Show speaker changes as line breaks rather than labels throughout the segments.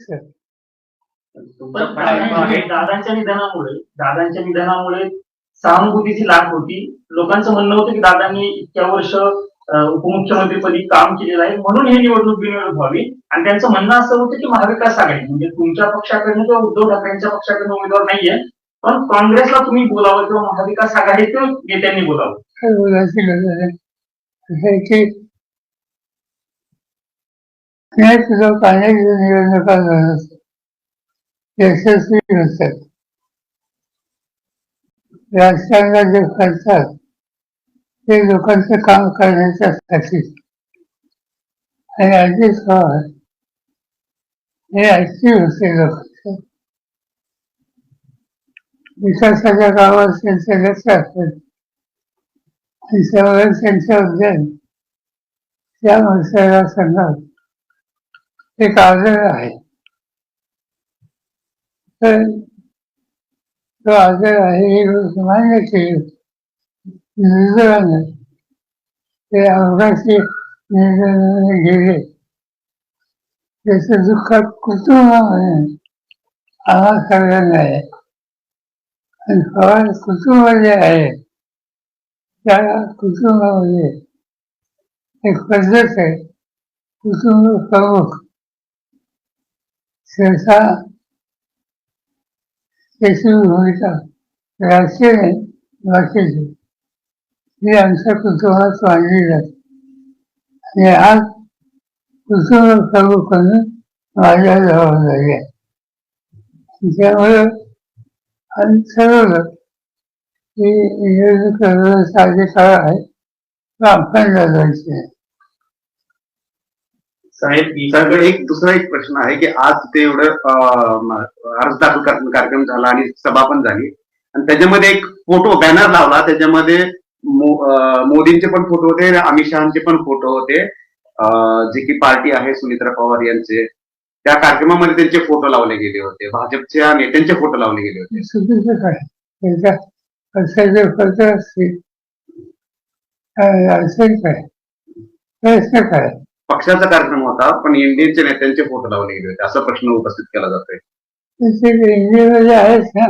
Sir.
पण दादांच्या निधनामुळे सहानुभूतीची लाट होती. लोकांचं म्हणणं होतं की दादांनी इतक्या वर्ष उपमुख्यमंत्रीपदी काम केलेलं आहे म्हणून ही निवडणूक बिनविरोध व्हावी. आणि त्यांचं म्हणणं असं होतं की महाविकास आघाडी म्हणजे तुमच्या पक्षाकडनं किंवा उद्धव ठाकरेंच्या पक्षाकडनं उमेदवार नाहीये, पण काँग्रेसला तुम्ही बोलावं किंवा महाविकास आघाडीच्या नेत्यांनी बोलावं.
बोलायची गरज आहे की अनेक लोक अनेक निवडणुका लढतात, यशस्वी होतात. राजकारणात जे करतात ते लोकांचं काम करण्याच्यासाठी. आणि अजित पवार हे ऍक्टिव्ह होते लोकांचे विकासाच्या कामात त्यांचे लक्ष असतात आणि त्यामुळे त्यांच्या उद्यान त्या मतदारसंघात एक आदर आहे. तर तो आदर आहे ही गोष्ट मान्य केली निर्दळाने. ते अवघाची निर्णय गेले त्याचं दुःख कुटुंबामध्ये आम्हा सगळ्यांना आहे. आणि पवार कुटुंब जे आहे त्या कुटुंबामध्ये एक पद्धत आहे, कुटुंब प्रमुख सहसा त्याची भूमिका राष्ट्रीय बाकीची ही आमच्या कुटुंबात मांडली जाते. आणि आज कुटुंब प्रमुख म्हणून माझ्या जबाबदारी आहे. त्यामुळे आम्ही ठरवलं की निवडणूक साधे काळ आहे तो आपण जायचे.
साहेब, इकडे दुसरा एक प्रश्न आहे की आज ते एवढं अर्ज दाखल कार्यक्रम झाला आणि सभा पण झाली आणि त्याच्यामध्ये एक फोटो बॅनर लावला, त्याच्यामध्ये मोदींचे पण फोटो होते, अमित शहाचे पण फोटो होते, जे की पार्टी आहे सुनीत्रा पवार यांचे. त्या कार्यक्रमामध्ये त्यांचे फोटो लावले गेले होते, भाजपच्या नेत्यांचे फोटो लावले गेले होते.
चुकीचं काय त्यांच्या पक्षाचे फक्त असतील असेल काय प्रश्न काय.
पक्षाचा कार्यक्रम होता पण इंडियनच्या नेत्यांचे फोटो लावले गेले होते असा प्रश्न उपस्थित केला जातोय.
इंडियामध्ये आहेच ना.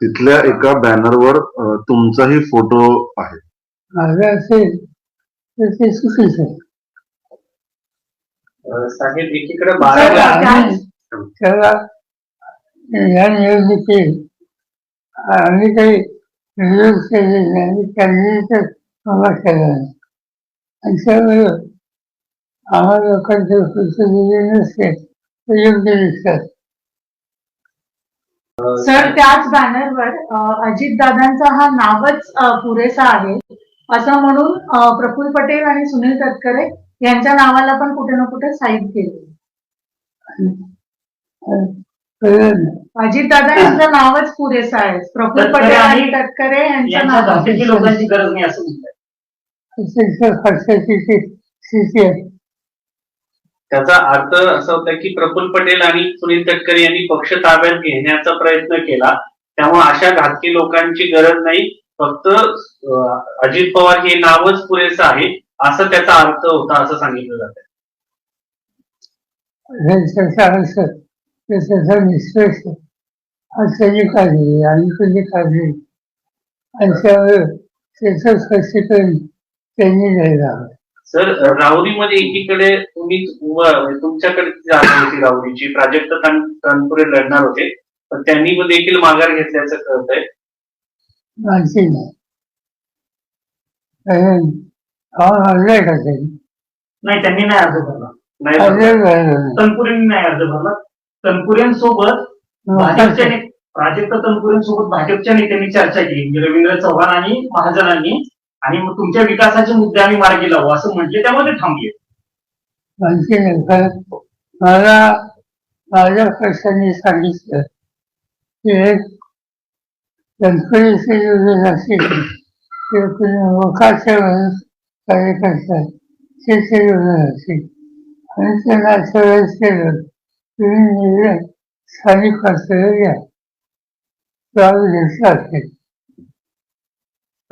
तिथल्या एका बॅनरवर तुमचाही फोटो आहे.
माझं असेल तर ते चुकीचं आहे.
साहेब, एकीकडे
त्याला या निवडणुकीत आम्ही काही विरोध केले नाही, कॅन्डिडेटच उभा केला नाही. आणि त्यामुळे आम्हाला लोकांच्या दिले नसते तर योग्य दिसतात.
सर, त्याच बॅनरवर अजितदादांचा हा नावच पुरेसा आहे असं म्हणून प्रफुल्ल पटेल आणि सुनील तटकरे यांच्या नावाला पण कुठे ना कुठे साईड केली. अजितदादा यांचं नावच पुरेसं आहे, प्रफुल्ल पटेल आणि तटकरे यांचं नाव
लोकांची गरज नाही असं म्हणतात. त्याचा अर्थ असा होता की प्रफुल्ल पटेल आणि सुनील तटकरे यांनी पक्ष ताब्यात घेण्याचा प्रयत्न केला, त्यामुळे अशा घातकी लोकांची गरज नाही, फक्त अजित पवार हे नावच पुरेसं आहे असं त्याचा अर्थ होता असं सांगितलं जातं.
निष्कर्ष त्यांनी काढली आणि कधी काढली आणि त्यामुळे त्याचं स्पष्टीकरण त्यांनी द्यायला हवं.
सर, राहुरीमध्ये एकीकडे तुम्ही तुमच्याकडे जागा होती राहुरीची, प्राजक्त तनपुरे लढणार होते पण त्यांनी देखील माघार घेतल्याचं कळतंय.
मानसी नाही का
नाही, त्यांनी नाही अर्ज भरला. तनपुरेंनी नाही अर्ज भरला. तनपुरेंसोबत प्राजक्त तनपुरेंसोबत भाजपच्या नेत्यांनी चर्चा केली, रवींद्र चव्हाण आणि महाजनांनी, आणि मग तुमच्या विकासाचे मुद्दे आम्ही मार्गी लावू असं म्हटले, त्यामध्ये थांबले.
मला माझ्या पक्षाने सांगितलं की एक तनपुरेची योजना असेल मुखाच्या कार्यकर्ता त्याची योजना असेल आणि त्यांना सगळं केलं तुम्ही निर्णय स्थानिक पातळीवर घ्या, घेतला असेल.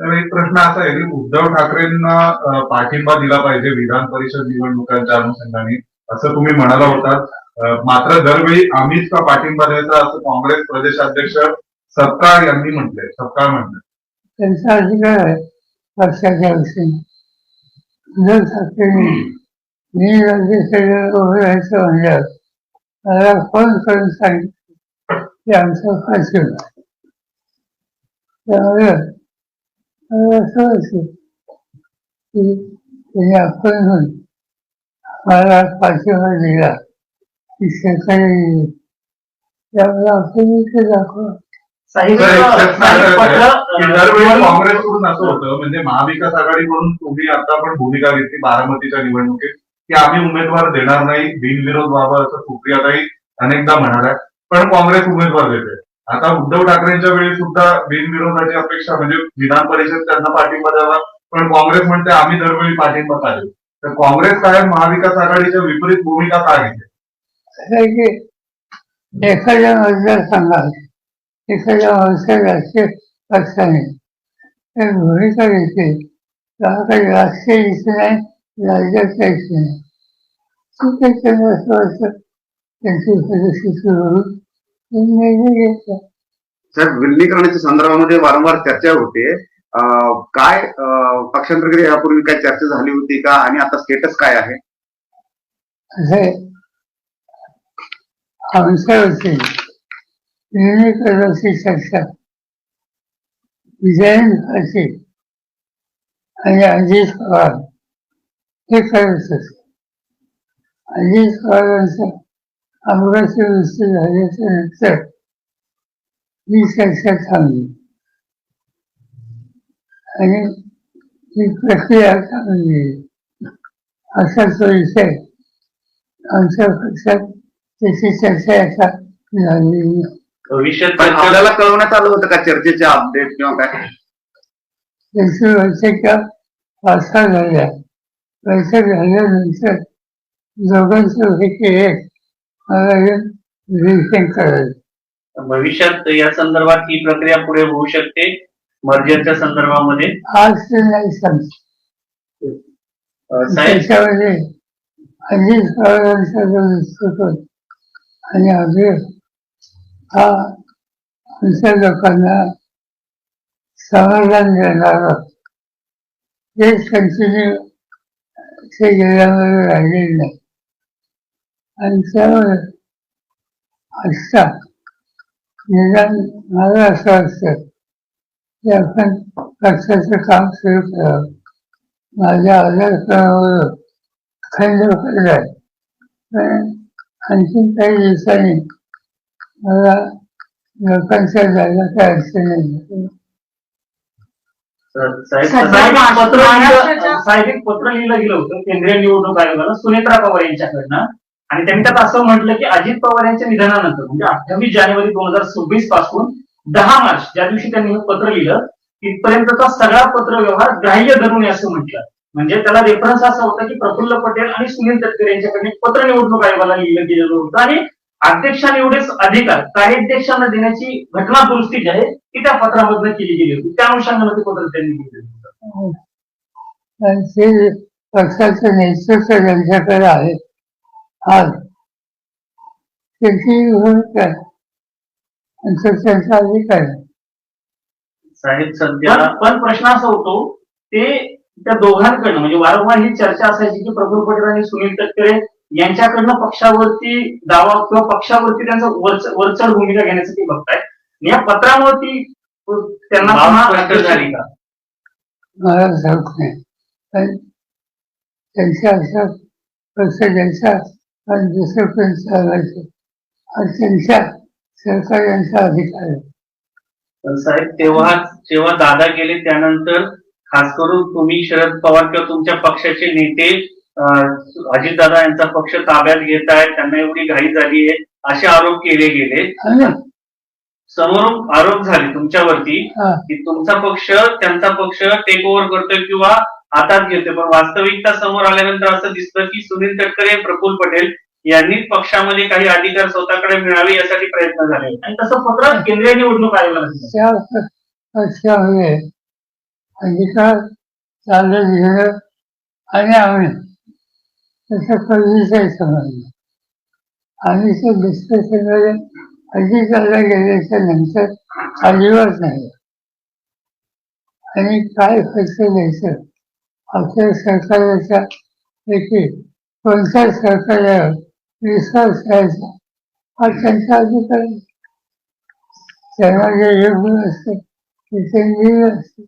तर एक प्रश्न असा आहे की उद्धव ठाकरेंना पाठिंबा दिला पाहिजे विधान परिषद निवडणुकांच्या अनुषंगाने असं तुम्ही म्हणाला होता. मात्र दरवेळी आम्हीच का पाठिंबा द्यायचा असं काँग्रेस प्रदेशाध्यक्ष सपकाळ यांनी म्हटलंय. सपकाळ म्हटलंय.
त्यांचा अधिकार आहे पक्षाच्या विषयी. उद्धव ठाकरेंनी मी राज्यसभेवर उभं राहायचं म्हणल्यावर मला फोन करून सांगितलं की आमचा फाशी होणार. त्यामुळे मला असं वाटतं की त्यांनी आपण म्हणून मला पाठिंबा दिला की सरकारी त्यामुळे आपण इथे दाखवा.
साहेब
तर एक प्रश्न असा आहे की दरवेळी
पत्र
काँग्रेसकडून असं होतं, म्हणजे महाविकास आघाडीकडून तुम्ही आता पण भूमिका घेतली बारामतीच्या निवडणुकीत की आम्ही उमेदवार देणार नाही, बिनविरोध व्हावा असं सुप्रियाताई अनेकदा म्हणाल्या, पण काँग्रेस उमेदवार देते. आता उद्धव ठाकरेंच्या वेळी सुद्धा बिनविरोधाची अपेक्षा, म्हणजे विधान परिषद त्यांना पाठिंबा द्यावा, पण काँग्रेस म्हणते आम्ही दरवेळी पाठिंबा का देऊ. तर काँग्रेस काय महाविकास आघाडीच्या विपरीत भूमिका का घेते.
असं आहे की एखाद्या मतदारसंघात एखाद्या व्यवसाय राजकीय पक्षाने एक भूमिका घेतली तेव्हा काही राष्ट्रीय दिसत नाही, राज्याच्या दिसत नाही. ठीक आहे, त्यांना असं वाटतं त्यांची परिस्थिती करून निर्णय घेतला.
साहेब, विलिनीकरणाच्या संदर्भामध्ये वारंवार चर्चा होते. काय पक्षांतर्गत यापूर्वी काय चर्चा झाली होती का, आणि आता स्टेटस काय आहे?
असे आमच्यावरती विलिनीकरणाची चर्चा विजयनगरची आणि अजित पवार हे करत असते. अजित पवारांचा अमरावती वृत्ती झाल्याच्या नंतर ही चर्चा थांबली आणि ही प्रक्रिया थांबली. असा तो विषय आमच्या पक्षात त्याची चर्चा आता झालेली नाही.
भविष्यात
पण आपल्याला कळवण्यात आलं होतं का चर्चेचे अपडेट किंवा काय?
त्याची बैठका पाच-सहा झाल्या. बैठक झाल्यानंतर दोघांचं पैकी एक मला येऊन ब्रीफिंग करायचं.
भविष्यात या संदर्भात ही प्रक्रिया पुढे होऊ शकते मर्जरच्या संदर्भामध्ये.
आज ते नाही सांगतो.
साहेब,
त्याच्यामध्ये अजित पवारांचा जो दृष्टिकोन आणि अभिर हा आमच्या लोकांना समाधान देणारा तेच कंटिन्यू ते गेल्यामध्ये राहिलेलं नाही. आणि त्यामुळे आजचा निदान मला असं वाटतं की आपण पक्षाचं काम सुरू करावं. माझ्या आजारपणावर खंड पडलाय, पण आणखीन काही दिवसांनी मला लोकांच्या जायला काय अडचण नाही.
साहेब, एक पत्र लिहिलं गेलं होतं केंद्रीय निवडणूक आयोगाला सुनेत्रा पवार यांच्याकडनं, आणि त्यांनी त्यात असं म्हटलं की अजित पवार यांच्या निधनानंतर म्हणजे 28 जानेवारी 2026 पासून 10 मार्च ज्या दिवशी त्यांनी हे पत्र लिहिलं तिथपर्यंतचा सगळा पत्र व्यवहार ग्राह्य धरून असं म्हटलं. म्हणजे त्याला रेफरन्स असा होता की प्रफुल्ल पटेल आणि सुनील तटकरे यांच्याकडे पत्र निवडणूक आयोगाला लिहिलं गेलेलं होतं, आणि अध्यक्षांनी एवढेच अधिकार कार्याध्यक्षांना देण्याची घटना दुरुस्ती जी आहे ती त्या पत्रामधून केली गेली होती. त्या अनुषंगाने ते पत्र त्यांनी लिहिलेलं होतं.
ते पक्षाचं नेतृत्व ज्यांच्याकडे आहे आज त्याची भूमिका आहे आणि त्यांचा अधिकार आहे.
साहेब, सध्या पण प्रश्न असा होतो ते त्या दोघांकडनं म्हणजे वारंवार ही चर्चा असायची की प्रफुल्ल पटेल आणि सुनील तटकरे यांच्याकडनं पक्षावरती दावा किंवा पक्षावरती त्यांचा वरचढ भूमिका घेण्यासाठी बघतायत. या पत्रावरती त्यांना झाली का
मला ठाऊक नाही, पण त्यांच्या अशा पक्ष ज्यांचा आणि दुसरं कोण चालवायचं हा त्यांच्या सरकारचा अधिकार आहे.
पण साहेब, जेव्हा दादा गेले त्यानंतर खास करून तुम्ही शरद पवार किंवा तुमच्या पक्षाचे नेते अजितदादा यांचा पक्ष ताब्यात घेत आहेत, त्यांना एवढी घाई झाली आहे असे आरोप केले गेले. समोरून आरोप झाले तुमच्यावरती की तुमचा पक्ष त्यांचा पक्ष टेक ओव्हर करतोय किंवा हातात घेतोय, पण वास्तविकता समोर आल्यानंतर असं दिसतं की सुनील तटकरे, प्रफुल्ल पटेल यांनी पक्षामध्ये काही अधिकार स्वतःकडे मिळावे यासाठी प्रयत्न झाले, आणि तसं पत्र केंद्रीय निवडणूक आयोगाला
पक्षामध्ये अधिकार चालत घेणं आणि आम्ही तसं कधीच समजलं. आम्ही ते डिस्कशनमध्ये अजितदादा गेल्याच्या नंतर अजिबात नाही. आणि काय खर्च द्यायचं आपल्या सरकारच्या पैकी कोणत्या सरकारवर विश्वास ठेवायचा हा त्यांचा अधिकार आहे. त्यांना जे योग्य असतं ते त्यांनी असतं.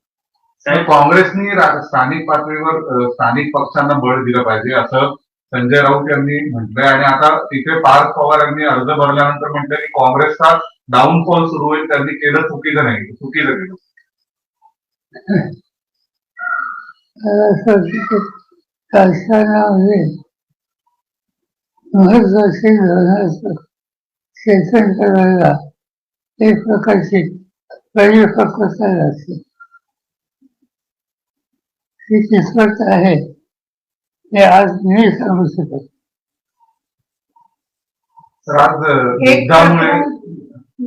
तर काँग्रेसनी स्थानिक पातळीवर स्थानिक पक्षांना बळ दिलं पाहिजे असं संजय राऊत यांनी म्हटलंय. आणि आता तिथे पार्थ पवार यांनी अर्ज भरल्यानंतर म्हटलं की काँग्रेसचा डाऊनफॉल सुरू होईल, त्यांनी केलं चुकीचं नाही, चुकीचं केलं.
राजकारणामध्ये महत्वाची धोरणाचं शेतन करायला एक प्रकारची परिपक्वता लागते. ती किस्मत आहे हे आज मी सांगू शकतो.
तर आज
एक
युद्धामुळे
प्रकरण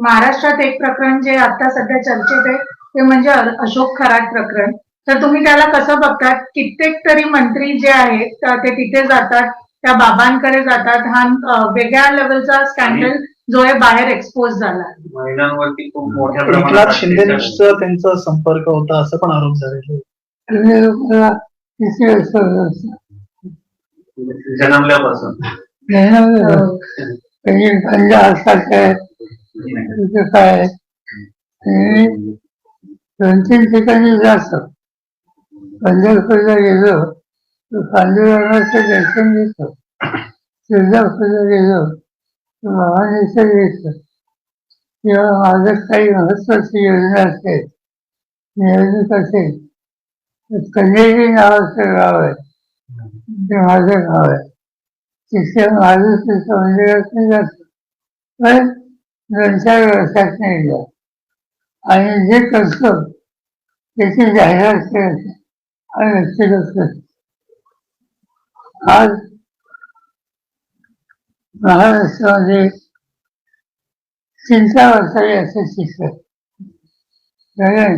महाराष्ट्रात एक प्रकरण जे आता सध्या चर्चेत आहे ते म्हणजे अशोक खरात प्रकरण. तर तुम्ही त्याला कसं बघतात? कित्येक तरी मंत्री जे आहेत ते तिथे जातात, त्या बाबांकडे जातात. हा वेगळ्या लेवलचा स्कॅन्डल जो आहे बाहेर एक्सपोज झाला.
महिलांवरती खूप मोठ्या
एकनाथ
प्रमाणात
शिंदेचा त्यांचा संपर्क होता असं पण आरोप झाले.
लोकांना किती असं
जन्मल्यापासून
कधी पंजा असतात काय तिथं काय आणि 2-3 ठिकाणी जास्त पंढरपूरला गेलो तर पांडुरंगाचं दर्शन घेतो. तुळजापूरला गेलो तर भवानीचं घेतो. किंवा माझं काही महत्वाची योजना असेल, निवडणूक असेल तर कन्हेरी नावाचं गाव आहे, ते माझं गाव आहे. तिथे माझं तिथं मंदिरात नाही जातं, पण 2-4 वर्षात नाही जात. आणि जे करतो त्याची जाहिरात करायची आणि व्यक्तिगत आज महाराष्ट्रामध्ये चिंता वाचावी असं शिकत. कारण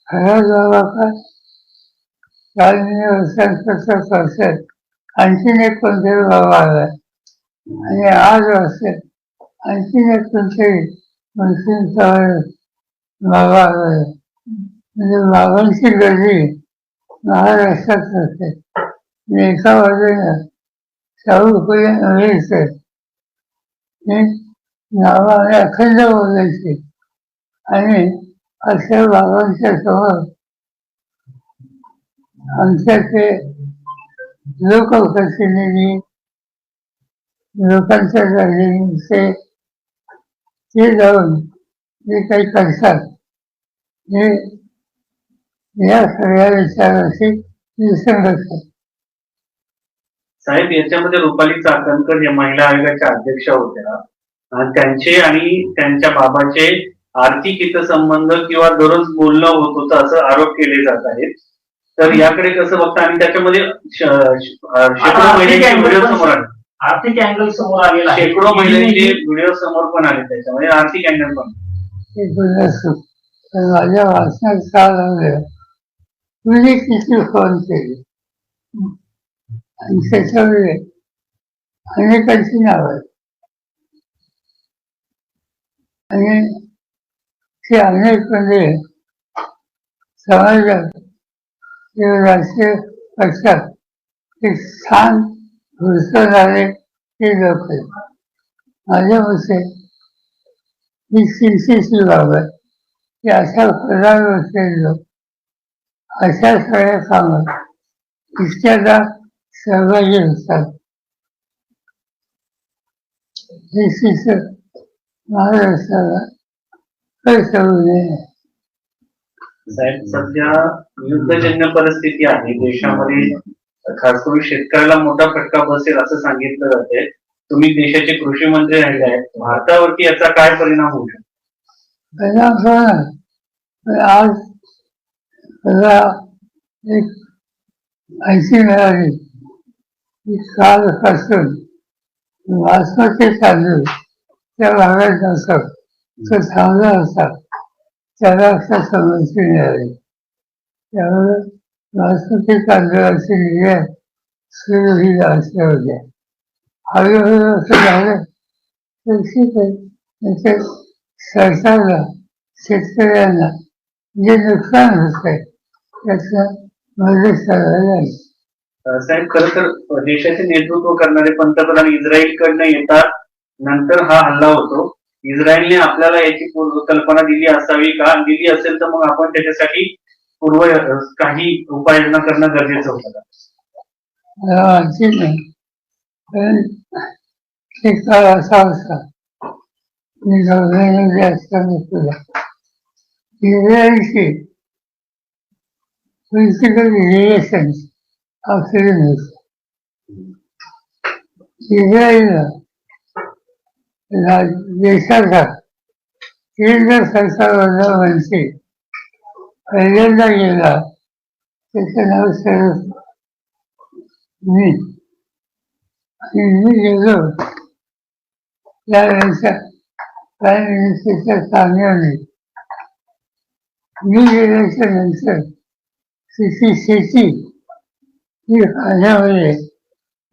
खरा बाबा का राजकीय वर्षांपासून करतात. आणखीन एक कोणतरी बाबा आला आणि आज वाचत आणखीन एक कोणतरी मुस्लिमचा बाबा आला. म्हणजे बाबांची गर्दी महाराष्ट्रात असते. एका बाजूला शाहू फुले आंबेडकर हे नावाने अखंड बोलायचे आणि अशा बाबांच्या समोर आमच्या ते लोकप्रतिनिधी लोकांच्या जाणीवीचे ते जाऊन जे काही करतात हे या सगळ्या विचाराशी विसंगत आहे.
साहेब, याच्यामध्ये रुपाली चाकणकर या महिला आयोगाच्या अध्यक्ष होत्या. त्यांचे आणि त्यांच्या बाबाचे आर्थिक हितसंबंध किंवा दररोज बोलणं होत होतं असं आरोप केले जात आहेत. तर याकडे कसं बघता? आणि त्याच्यामध्ये शेकडो महिलांचे व्हिडिओ समोर आले, आर्थिक अँगल समोर आलेला, शेकडो महिलांचे व्हिडिओ समोर पण आले, त्याच्यामध्ये आर्थिक अँगल पण.
माझ्या वाचनात काल आलं तुम्ही किती फोन केले आणि त्याच्यामुळे अनेकांची नावं आहेत आणि ते अनेक म्हणजे समाजात किंवा राजकीय पक्षात एक स्थान घुसवणारे ते लोक आहेत. माझ्या मते ही चिंतेची बाबत की अशा पदावर असलेले लोक अशा सगळ्या कामात इतक्यादा सहभागी होतात ही शिस्त महाराष्ट्राला कळू नये.
साहेब, सध्या युद्धजन्य परिस्थिती आहे देशामध्ये, खास करून शेतकऱ्याला मोठा फटका बसेल असं सांगितलं जाते. तुम्ही देशाचे कृषी मंत्री राहिले आहेत, भारतावरती याचा काय परिणाम होऊ शकतो?
परिणाम होणार, पण आज मला एक माहिती मिळाली की कालपासून बासमती तांदूळ त्या भागात नसतो तो थांबला होता, त्याला अशा समस्या मिळाली. त्यामुळे बासमती तांदूळाची निर्यात सुरू होईल अशा होत्या. हळूहळू असं झालं तर ठीक आहे. त्याच्यात सरकारला शेतकऱ्यांना जे नुकसान होत आहे त्याचं मदत करायला लागेल.
साहेब, खरं तर देशाचे नेतृत्व करणारे पंतप्रधान इस्रायलकडनं येतात, नंतर हा हल्ला होतो. इस्रायलने आपल्याला याची कल्पना दिली असावी का? दिली असेल तर मग आपण त्याच्यासाठी पूर्व काही उपाययोजना करणं गरजेचं होतं का?
मला माहिती नाही, पण ते काळ असा होता. मी गव्हर्नरमध्ये असताना सुद्धा इस्रायलशी पॉलिटिकल रिलेशन्स अखेर नव्हतं. इस्रायलला देशाचा केंद्र सरकारवरला मंत्री पहिल्यांदा गेला त्याचं नाव शरद मी. आणि मी गेलो त्यावेळेच्या प्राईम मिनिस्टरच्या सांगण्याने. मी गेल्याच्या नंतर तिची शेती ही पाहण्यामध्ये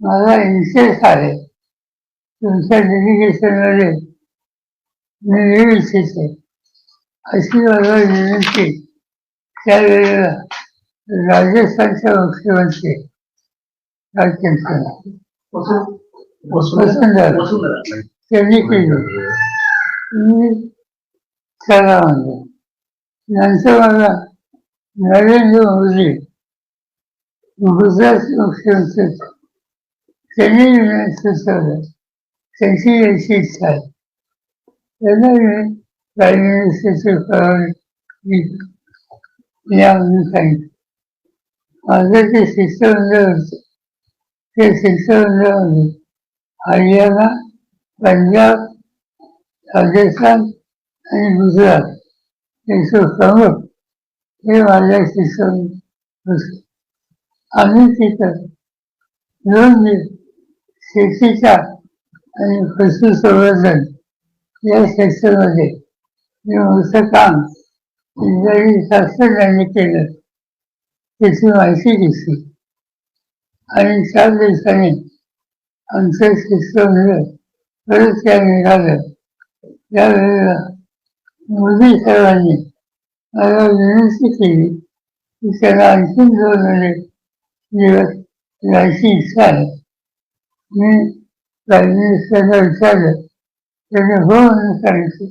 मला इंटरेस्ट आले. तुमच्या डेलिगेशनमध्ये मी येऊ इच्छिते अशी मला विनंती त्यावेळेला राजस्थानच्या मुख्यमंत्री वसुंधरा त्यांनी केली. मी त्याला म्हणतो. नंतर मला नरेंद्र मोदी गुजरातचे मुख्यमंत्री त्यांनी विनंती सुचवलं. त्यांची याची इच्छा आहे. त्यांना मी प्राईम मिनिस्टरची परवानगी यामध्ये सांगितलं. माझं जे शिष्टमंडळ होतं ते शिष्टमंडळामध्ये हरियाणा, पंजाब, राजस्थान आणि गुजरात याचे प्रमुख हे माझ्या शिष्टमंडळ होते. आम्ही तिथं 2 दिवस शेतीच्या आणि पशुसंवर्धन या सेक्शनमध्ये जे मोठं काम इस्रायली शास्त्रज्ञांनी केलं त्याची माहिती घेतली. आणि 4 दिवसांनी आमचं शिष्टमंडळ परत त्या निघालं. त्यावेळेला मोदी साहेबांनी मला विनंती केली की त्याला आणखीन 2 दिवस जायची इच्छा आहे. मी प्राईम मिनिस्टरला विचारलं. त्याने हो म्हणून सांगितलं.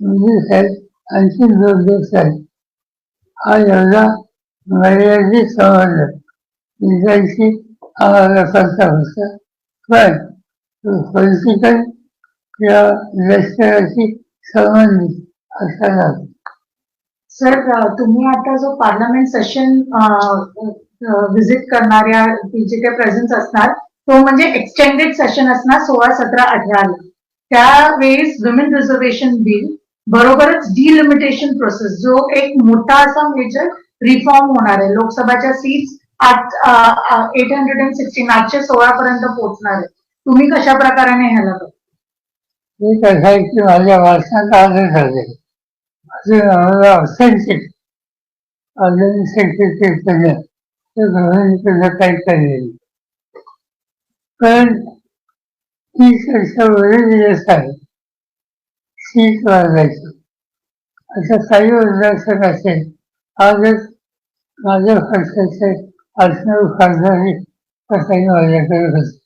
मोदी साहेब आणखी 2 दिवस आहेत. हा एवढा मर्यादित संबंध इस्रायलशी आम्हाला करता होता. पण पॉलिटिकल किंवा लष्कराशी संबंधित असायला.
सर, तुम्ही आता जो पार्लमेंट सेशन व्हिजिट करणाऱ्या जिथे प्रेझेन्स असणार तो म्हणजे एक्सटेंडेड सेशन असणार 16, 17, 18 ला. त्यावेळेस विमेन रिझर्वेशन बिल बरोबरच डिलिमिटेशन प्रोसेस जो एक मोठा असा मेजर रिफॉर्म होणार आहे. लोकसभाच्या सीट्स 816 816 पर्यंत पोहोचणार आहे. तुम्ही कशा प्रकाराने ह्याला बघता?
हे कसं आहे की माझ्या वाचनात आलं झाले. अजून आम्हाला ऑथेंटिक सेक्रेटरीकडनं ते गव्हर्नमेंटकडनं काही केलेली. पण 30 वर्षावरील दिवस आहे सीट वाजायची. असं काही उल्लेख असेल. आजच माझ्या पक्षाचे आसनव खासदार काही माझ्याकडे होते.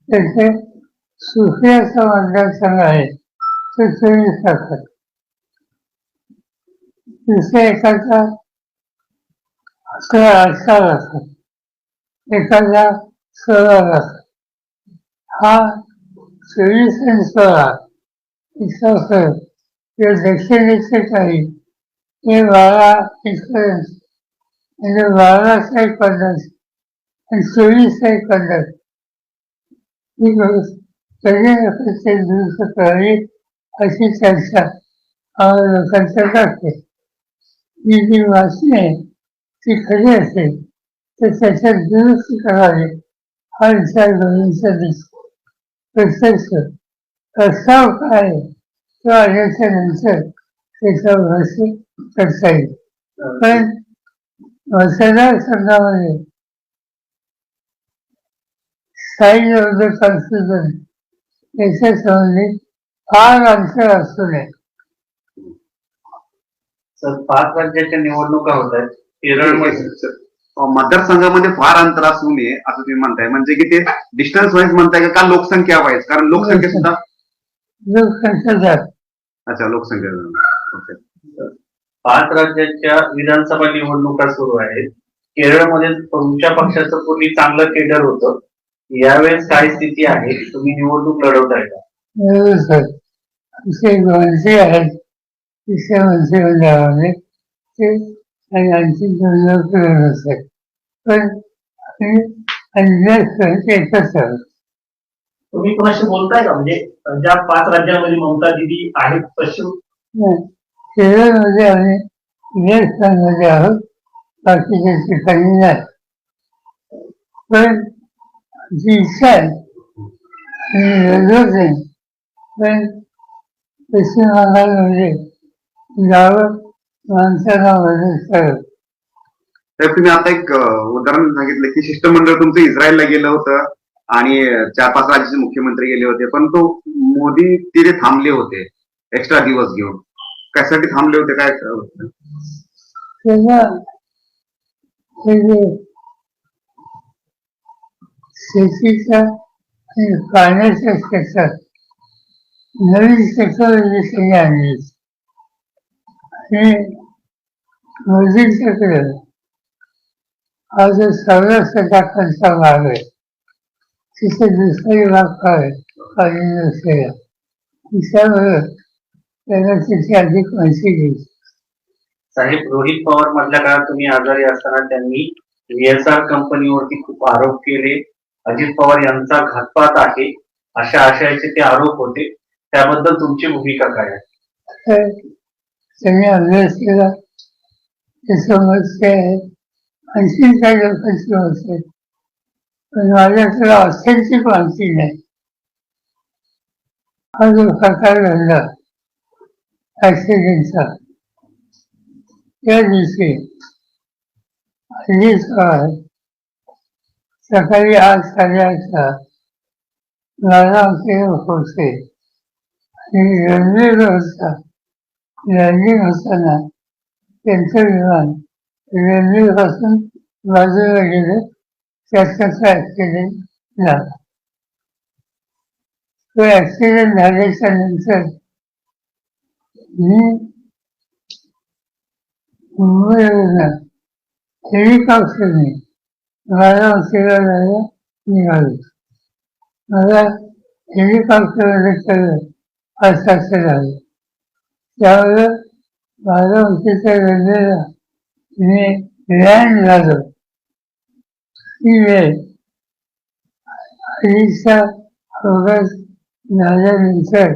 त्याचे सुफी असा मतदारसंघ आहे तो 24 टाकतात. दुसऱ्या एकाचा 11-18 असतात. एखादा 16 असतात. हा 24 आणि 16 इतका फरक. किंवा दक्षिणेचे काही ते 12 इथपर्यंत म्हणजे 12चा एक पद्धत आणि 24चा एक पद्धत ही कधी ते दुरुस्त करावी अशी चर्चा आम्हाला लोकांच्या लागते. ही जी वाचणी आहे ती खरी असेल तर त्याच्यात दुरुस्ती करावी हा विचार गरजेचा दिसतो. प्रत्यक्ष प्रस्ताव काय तो आल्याच्या नंतर त्याच्यावर भाष्य करता येईल. पण मतदारसंघामध्ये साईज ऑफ द कॉन्स्टिट्यूशन याच्या संबंधी फार अंतर असू नये.
सर 5 राज्याच्या निवडणुका होत आहेत. केरळमध्ये
मतदारसंघामध्ये फार अंतर असू नये असं तुम्ही म्हणताय, म्हणजे की ते डिस्टन्स वाईज म्हणताय का लोकसंख्या वाईज? कारण लोकसंख्या सुद्धा
लोकसंख्या जात.
अच्छा, लोकसंख्या. ओके.
5 राज्याच्या विधानसभा निवडणुका सुरू आहेत. केरळमध्ये तुमच्या पक्षाचं पूर्वी चांगलं केडर होतं. यावेळेस काय स्थिती आहे? तुम्ही निवडणूक लढवताय का?
बरोबर सर. आमचे मंत्री आहेत तिसऱ्या मंत्रिमंडळामध्ये ते आणि आणखी 2 लोक असतात, पण आम्ही अंदाज एकच आहोत.
तुम्ही कोणाशी बोलताय का? म्हणजे ज्या 5 राज्यांमध्ये ममता दिदी आहेत पश्चिम
केरळमध्ये आम्ही राजस्थानमध्ये आहोत, बाकीच्या ठिकाणी नाही. पण जी इच्छा आहे आणि लढवत नाही, पण पश्चिम बंगालमध्ये जावं माणसाला मदत करत.
तर तुम्ही आता एक उदाहरण सांगितलं की शिष्टमंडळ तुमचं इस्रायलला गेलं होतं आणि 4-5 राज्याचे मुख्यमंत्री गेले होते, पण तो मोदी तिथे थांबले होते एक्स्ट्रा दिवस घेऊन. कशासाठी थांबले होते काय?
तेव्हा हे जे शेतीच्या आणि पाण्याच्या क्षेत्रात नवीन टेक्नॉलॉजी त्यांनी आणली आणि मोदींच्याकडे हा जो 14% भाग आहे तिथे दुसरी भाग आहे पाणी नसलेला, त्यामुळे त्यांना तिथे अधिक माहिती घ्यायची.
साहेब, रोहित पवार मधल्या काळात तुम्ही आजारी असताना त्यांनी VSR कंपनीवरती खूप आरोप केले. अजित पवार यांचा घातपात आहे अशा आशयाचे ते आरोप होते. त्याबद्दल तुमची भूमिका काय आहे?
तर त्यांनी अभ्यास केला, त्याचं मत काय आहे, आणखी काही लोकांची मत आहे, पण माझ्याकडे ऑथेंटिक माहिती नाही. हा जो प्रकार घडला ऍक्सिडेंटचा, त्या दिवशी अजित पवार सकाळी 8-8:30 बारामतीला पोहोचले आणि लंडन होताना त्यांचं विमान लंडनपासून बाजूला गेलं, त्याचा ऍक्सिडेंट झाला. तो ऍक्सिडेंट झाल्याच्या नंतर मी मुंबईवरून हेलिकॉप्टरने बारामतीला जायला निघालो. मला हेलिकॉप्टरमध्ये चढलं 5 तास झाले. त्यामुळे बारामतीच्या रेल्वेला मी लँड झालो. ही वेळ आईचा अपघात झाल्यानंतर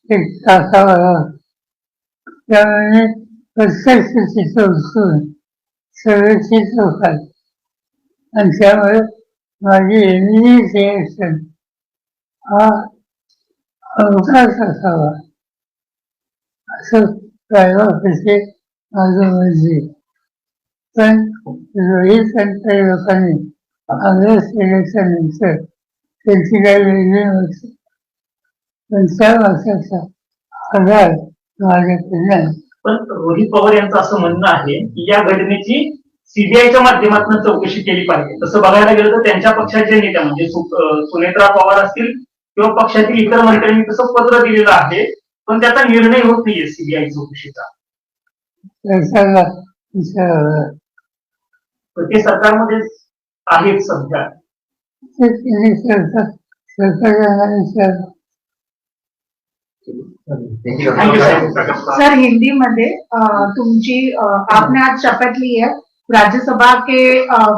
1 तासावर, त्यामुळे प्रत्यक्ष तिथं उचलून सर्वचित होतात आणि त्यामुळे माझी इमिडिएट रिएक्शन हा अपघात असावा असं प्रायव्हेटचे माझं म्हणजे. पण रोहित आणि लोकांनी अभ्यास केल्याच्या नंतर त्यांची काही वेगळी होती, पण त्या वर्षाचा आधार माझ्याकडे नाही.
पण रोहित पवार यांचं असं म्हणणं आहे की या घटनेची सीबीआयच्या माध्यमातून चौकशी केली पाहिजे. तसं बघायला गेलं तर त्यांच्या पक्षाच्या नेत्या म्हणजे सुनेत्रा पवार असतील किंवा पक्षातील इतर मंत्र्यांनी तसं पत्र दिलेलं आहे, पण त्याचा निर्णय होत नाहीये सीबीआय चौकशीचा. ते सरकारमध्ये आहेत सध्या. थँक्यू साहेब.
सर, हिंदी में तुमची आपने आज शपथ ली है, राज्यसभा के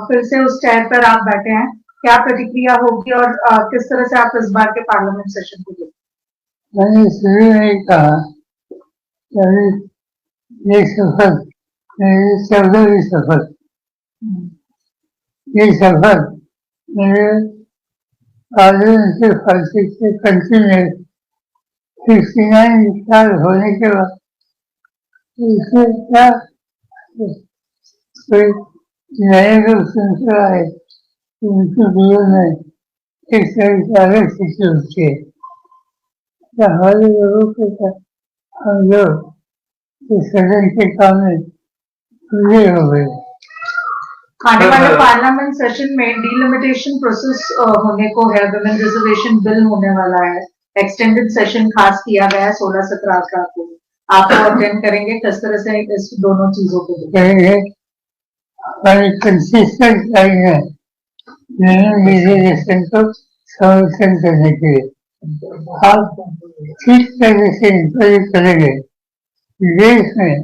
फिर से उस चेयर पर आप बैठे हैं, क्या प्रतिक्रिया होगी और किस तरह से आप इस बार के पार्लियामेंट सेशन को देखते?
मैंने शुरू में ही कहा ये शपथ मेरी 14वीं शपथ, ये शपथ मेरे पार्लियामेंट्री पार्टी के कंटिन्यू 69 साल होने के बाद इसमें क्या कोई नए लोग सुनते आए उनके जीवन में एक तरह की अलग स्थिति होती है। तो हमारे लोगों के साथ हम लोग इस सदन के काम में पूरे हो गए।
आने वाले पार्लियामेंट सेशन में डिलिमिटेशन प्रोसेस होने को है, वुमेन रिजर्वेशन बिल होने वाला है, एक्सटेंडेड सेशन खास किया गया है 16-17 को। आप अटेंड करेंगे, किस तरह से इस दोनों चीजों को
करेंगे। हमारी कंसिस्टेंट लाइन है रिजर्वेशन को संरक्षण करने के लिए। आप ठीक तरह से इंक्वायरी करेंगे। देश में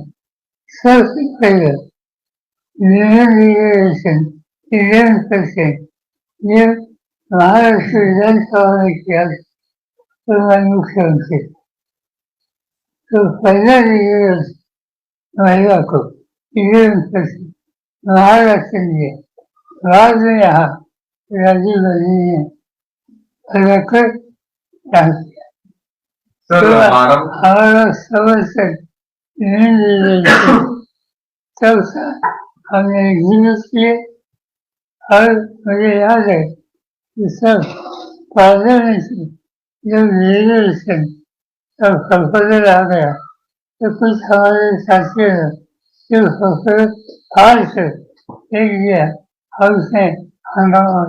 सबसे पहले रिजर्वेशन 11% ये महाराष्ट्र विधानसभा में किया मुख्यमंत्री। तो पहला रिजर्वेशन महिला को 11% महाराष्ट्र ने बाद में यहाँ राजीव गांधी ने रखकर
सर
हमारा समर्थन सब हमने एग्जीक्यूट किए। और मुझे याद है कि सब पार्लियामेंट में जब रिजर्वेशन तब प्रपोजल आ गया तो कुछ हमारे साथियों ने जो प्रपोजल हार से फेंक दिया और उसने हंगामा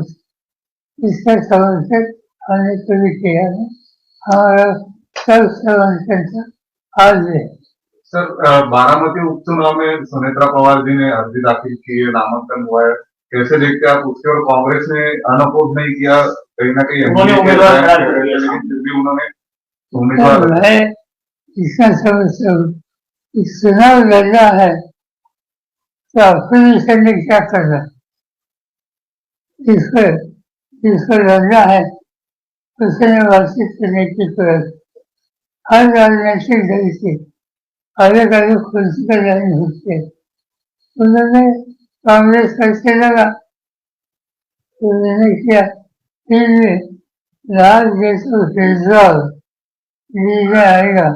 इसका समर्थन हमने कभी किया नहीं। हमारा सब समर्थन था आज भी।
सर बारामती उपचुनाव में सुनेत्रा पवार जी ने अर्जी दाखिल की है, नामांकन हुआ है, कैसे देखते हैं आप उसके? और कांग्रेस ने अनअपोज नहीं किया, कहीं ना कहीं लेकिन फिर भी उन्होंने उम्मीदवार।
मैं इसका समझता हूँ चुनाव लड़ना है तो अपोजिशन ने क्या करना, इसको लड़ना है उसे निर्वाचित करने की प्रयास। हर राजनीतिक दल की अलग अलग कुर्सी पर लाइन होती है। उन्होंने कांग्रेस करके लगा, उन्होंने किया, फिर भी लाल जैसा रिजॉल्व आएगा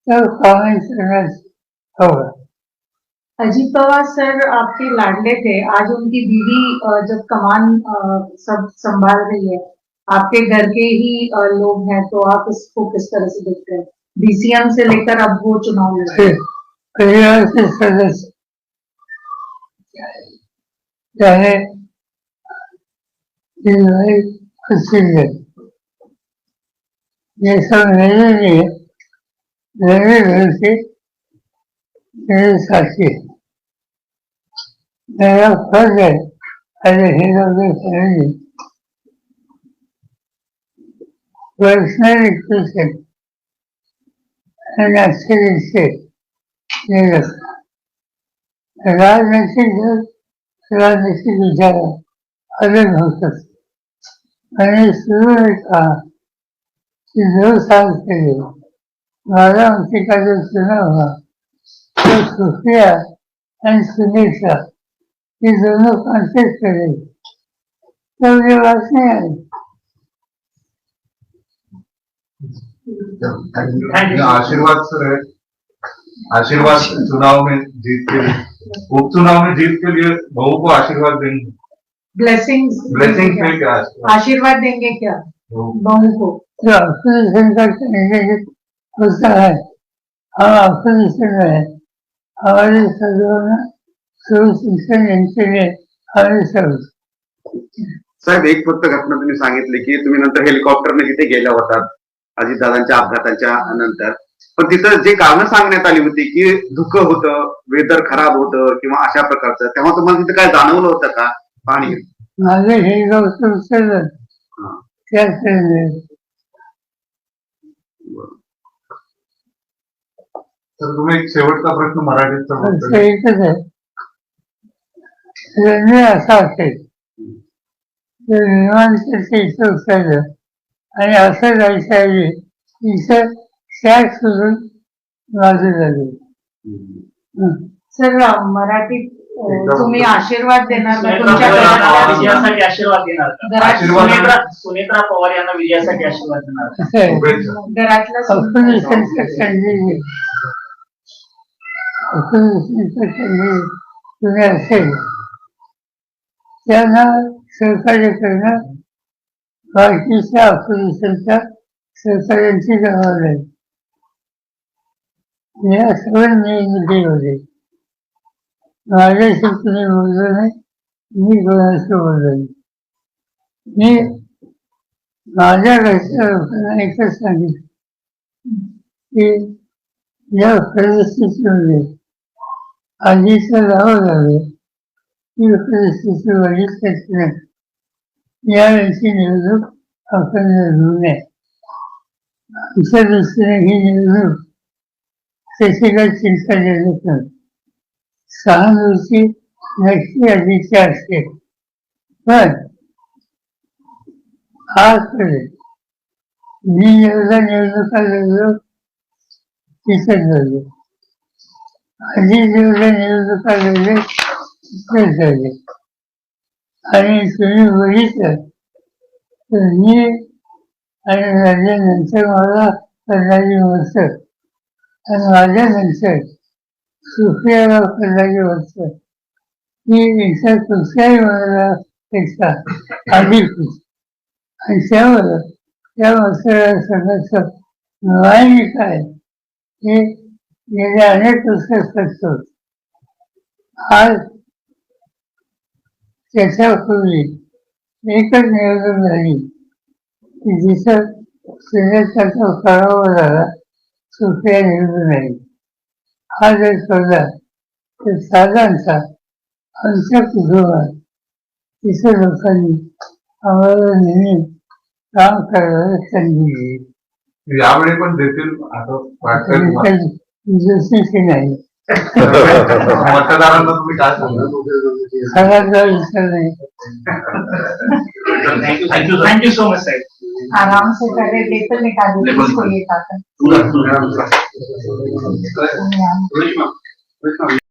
तब कांग्रेस करना होगा।
अजीत पवार सर आपके लाडले थे, आज उनकी बीवी जब कमान सब संभाल रही है, आपके घर के ही लोग हैं, तो आप इसको किस तरह से देखते हैं? डीसीएम से लेकर अब वो चुनाव लड़ रहे हैं।
परिवार के सदस्य चाहे ये सब मेरे लिए मेरे घर के मेरे साथी है। मेरा फर्ज है ऐसे हिंदू फैमिली पर्सनल इक्वेशन अच्छे से ये रखा। राजनीतिक विचार अलग हो सकते। मैंने शुरू में कहा कि 2 साल के लिए बारामती का जो चुनाव हुआ तो सुफिया एंड सुनीता ये दोनों कॉन्टेस्ट करेंगे, तो ये बात नहीं आई।
आशीर्वाद सर है, आशीर्वाद चुनाव में जीत के लिए, उपचुनाव में जीत के लिए बहू को आशीर्वाद देंगे,
ब्लेसिंग्स
में क्या
आशीर्वाद देंगे क्या बहू को?
अपोजिशन का कैंडिडेट होता है, हम अपोजिशन में है, हमारे सदनों में शिक्षण यांचे लिए हमारे सब।
साहेब एक फक्त घटना तुम्ही सांगितली की तुम्ही नंतर हेलिकॉप्टरने तिथे गेला होता अजितदादांच्या अपघाताच्या नंतर, पण तिथं जे कारण सांगण्यात आली होती की धुकं होतं, वेदर खराब होतं किंवा अशा प्रकारचं, तेव्हा तुम्हाला तिथे काय जाणवलं होतं का पाणी?
माझे हेलिकॉप्टर उचललं त्याच
तर तुम्ही एक शेवटचा प्रश्न मराठीत
एकच आहे, रेल्वे असा असेल तर विमानाचं इथं उचललं आणि असं जायचं आहे इथं सॅक सोडून बाजूला गेलं।
सर मराठीत तुम्ही आशीर्वाद देणार का
विजयासाठी आशीर्वाद देणार का? सुनेत्रा पवार यांना विजयासाठी आशीर्वाद देणार
घरातलं
तुम्ही असेल त्यांना सहकार्य करणं बाकीच्या ऑपोजिशनच्या सहकार्यांची जबाबदारी या सगळ्या निवडणुकीमध्ये माझ्याशी कुणी बोललो नाही, मी कोणाशी बोललो नाही. मी माझ्या घरच्या लोकांना एकच सांगितलं की या परिस्थितीमध्ये आधीचं नाव झालं ही परिस्थिती बघितल्याची नाही. यावेळी निवडणूक आपण लढवू नये. आमच्या दृष्टीने ही निवडणूक त्याची काही चिंता देत नाही. सहानुभूती नक्की आधीची असते, पण आजकडे मी जेवढा निवडणुका लढलो तिथेच लढलो, आधी जेवढ्या निवडणुका लढले तिथेच लढले. आणि तुम्ही बघितलं तर मी आणि राज्यानंतर मला 15 वर्ष आणि माझ्यानंतर सुप्रियाराव 15 वर्ष ही इतर कुठल्याही पेक्षा अधिक होती. आणि त्यामुळं त्या मतदारसंघाचं न्याय काय हे गेल्या अनेक वर्षात स्पष्ट होतं. आज त्याच्यापूर्वी एकच निवडणूक झाली की जिथं सिनेटचा पराभव झाला, सुप्रिया निवडून आली. हा जर कळला तर साधारणतः आमच्या कुटुंबात तिथं लोकांनी आम्हाला नेहमी काम करायला संधी दिली.
यावेळी पण देतील असं वाटतंय.
जशी नाही
मतदारांना तुम्ही काय सांगाल?
सगळ्याचा विचार नाही.
थँक्यू सो मच साहेब.
आराम से करे पेपर निकाल दीजिए।